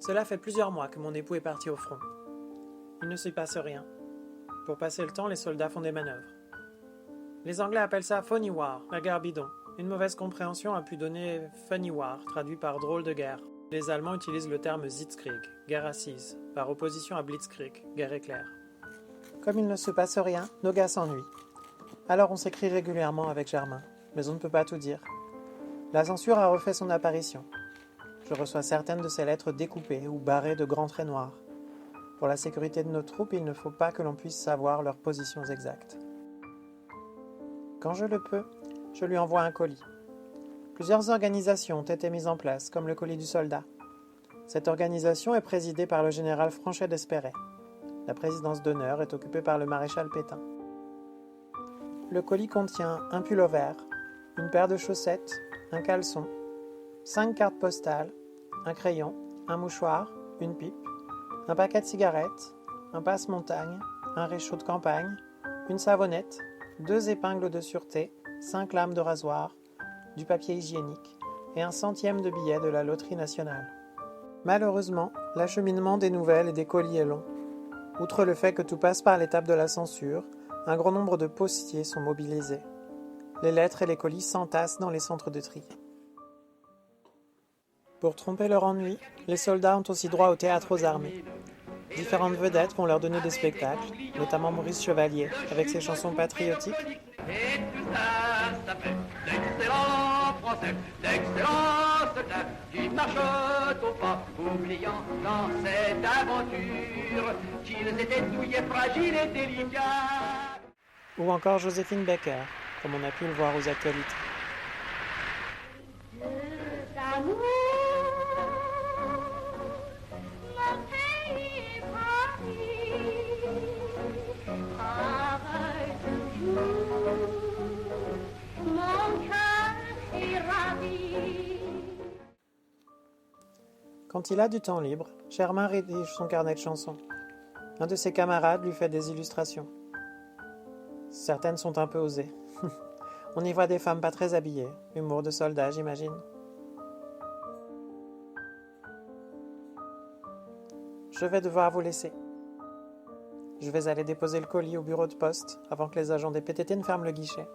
Cela fait plusieurs mois que mon époux est parti au front. Il ne s'y passe rien. Pour passer le temps, les soldats font des manœuvres. Les Anglais appellent ça Phony War, la guerre bidon. Une mauvaise compréhension a pu donner Funny War, traduit par drôle de guerre. Les Allemands utilisent le terme Sitzkrieg, guerre assise, par opposition à Blitzkrieg, guerre éclair. Comme il ne se passe rien, nos gars s'ennuient. Alors on s'écrit régulièrement avec Germain, mais on ne peut pas tout dire. La censure a refait son apparition. Je reçois certaines de ces lettres découpées ou barrées de grands traits noirs. Pour la sécurité de nos troupes, il ne faut pas que l'on puisse savoir leurs positions exactes. Quand je le peux, je lui envoie un colis. Plusieurs organisations ont été mises en place, comme le colis du soldat. Cette organisation est présidée par le général Franchet d'Espéret. La présidence d'honneur est occupée par le maréchal Pétain. Le colis contient un pull vert, une paire de chaussettes, un caleçon, 5 cartes postales, un crayon, un mouchoir, une pipe, un paquet de cigarettes, un passe-montagne, un réchaud de campagne, une savonnette, 2 épingles de sûreté, 5 lames de rasoir, du papier hygiénique et un centième de billet de la loterie nationale. Malheureusement, l'acheminement des nouvelles et des colis est long. Outre le fait que tout passe par l'étape de la censure, un grand nombre de postiers sont mobilisés. Les lettres et les colis s'entassent dans les centres de tri. Pour tromper leur ennui, les soldats ont aussi droit au théâtre aux armées. Différentes vedettes vont leur donner des spectacles, notamment Maurice Chevalier, avec ses chansons patriotiques. Et tout ça, ça fait d'excellents Français, d'excellents soldats qui marchent au pas, oubliant dans cette aventure qu'ils étaient douillets, fragiles et délicats. Ou encore Joséphine Baker, comme on a pu le voir aux actualités. Quand il a du temps libre, Germain rédige son carnet de chansons. Un de ses camarades lui fait des illustrations. Certaines sont un peu osées. On y voit des femmes pas très habillées, humour de soldat, j'imagine. Je vais devoir vous laisser. Je vais aller déposer le colis au bureau de poste avant que les agents des PTT ne ferment le guichet.